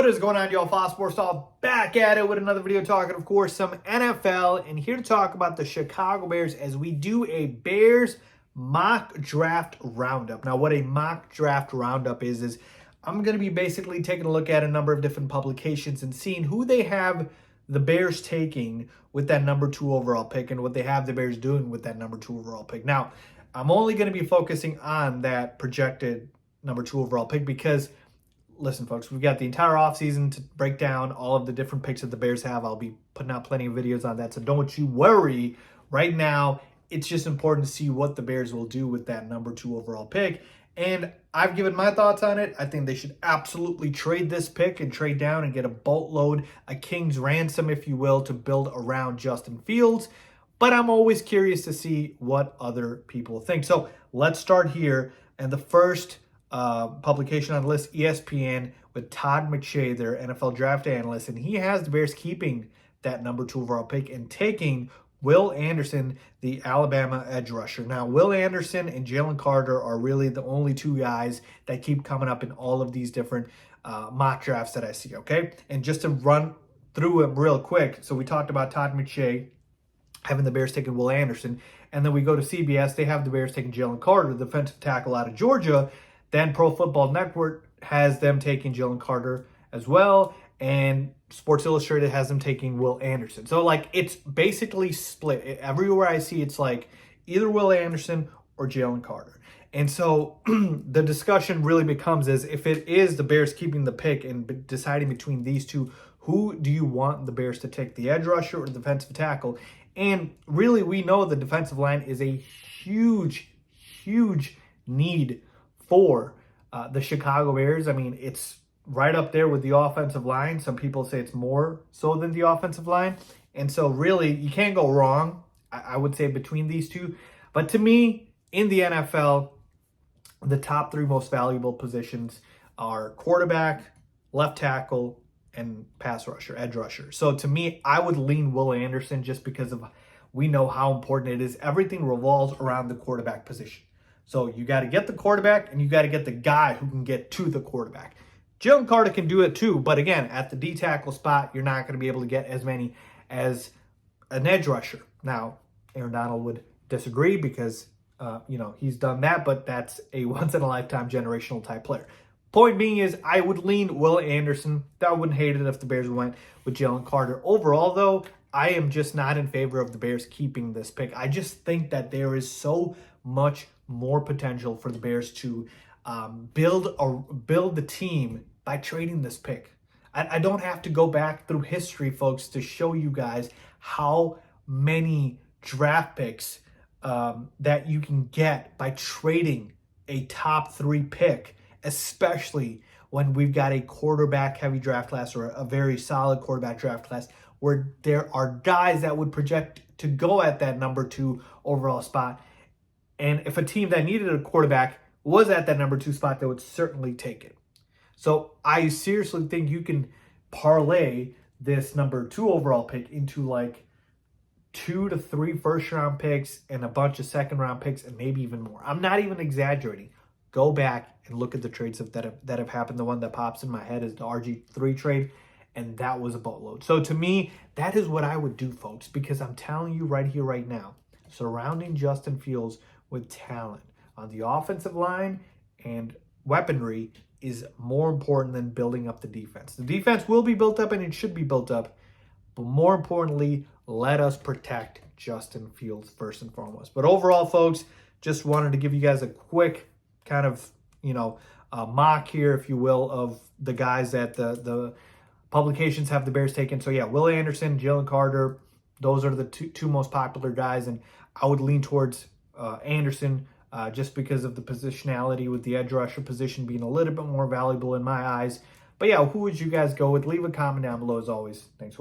What is going on, y'all? Faiz Sports Talk back at it with another video talking, of course, some NFL, and here to talk about the Chicago Bears as we do a Bears mock draft roundup. Now, what a mock draft roundup is I'm going to be basically taking a look at a number of different publications and seeing who they have the Bears taking with that number 2 overall pick and what they have the Bears doing with that number 2 overall pick. Now, I'm only going to be focusing on that projected number 2 overall pick because listen, folks, we've got the entire offseason to break down all of the different picks that the Bears have. I'll be putting out plenty of videos on that, so don't you worry. Right now, it's just important to see what the Bears will do with that number 2 overall pick. And I've given my thoughts on it. I think they should absolutely trade this pick and trade down and get a boatload, a king's ransom, if you will, to build around Justin Fields. But I'm always curious to see what other people think. So let's start here. And the first publication on the list, ESPN, with Todd McShay, their NFL draft analyst, and he has the Bears keeping that number 2 overall pick and taking Will Anderson, the Alabama edge rusher. Now, Will Anderson and Jalen Carter are really the only two guys that keep coming up in all of these different mock drafts that I see, okay? And just to run through them real quick, so we talked about Todd McShay having the Bears taking Will Anderson, and then we go to CBS, they have the Bears taking Jalen Carter, the defensive tackle out of Georgia. Then Pro Football Network has them taking Jalen Carter as well, and Sports Illustrated has them taking Will Anderson. So, like, it's basically split. Everywhere I see, it's like either Will Anderson or Jalen Carter. And so the discussion really becomes is if it is the Bears keeping the pick and deciding between these two, who do you want the Bears to take, the edge rusher or the defensive tackle? And really, we know the defensive line is a huge, huge need for the Chicago Bears. I mean, it's right up there with the offensive line. Some people say it's more so than the offensive line. And so really, you can't go wrong, I would say, between these two. But to me, in the NFL, the top 3 most valuable positions are quarterback, left tackle, and pass rusher, edge rusher. So to me, I would lean Will Anderson just because of we know how important it is. Everything revolves around the quarterback position. So you got to get the quarterback and you got to get the guy who can get to the quarterback. Jalen Carter can do it too, but again, at the D tackle spot, you're not going to be able to get as many as an edge rusher. Now, Aaron Donald would disagree because, he's done that, but that's a once-in-a-lifetime generational type player. Point being is I would lean Will Anderson. I wouldn't hate it if the Bears went with Jalen Carter. Overall, though, I am just not in favor of the Bears keeping this pick. I just think that there is so much more potential for the Bears to build the team by trading this pick. I don't have to go back through history, folks, to show you guys how many draft picks that you can get by trading a top 3 pick, especially when we've got a quarterback-heavy draft class or a very solid quarterback draft class where there are guys that would project to go at that number 2 overall spot. And if a team that needed a quarterback was at that number 2 spot, they would certainly take it. So I seriously think you can parlay this number 2 overall pick into like 2 to 3 first-round picks and a bunch of second-round picks and maybe even more. I'm not even exaggerating. Go back and look at the trades that have happened. The one that pops in my head is the RG3 trade, and that was a boatload. So to me, that is what I would do, folks, because I'm telling you right here, right now, surrounding Justin Fields with talent on the offensive line and weaponry is more important than building up the defense. The defense will be built up and it should be built up, but more importantly, let us protect Justin Fields first and foremost. But overall, folks, just wanted to give you guys a quick kind of, mock here, if you will, of the guys that the publications have the Bears taken. So yeah, Will Anderson, Jalen Carter, those are the two most popular guys, and I would lean towards Anderson just because of the positionality with the edge rusher position being a little bit more valuable in my eyes. But yeah, who would you guys go with? Leave a comment down below as always. Thanks for watching.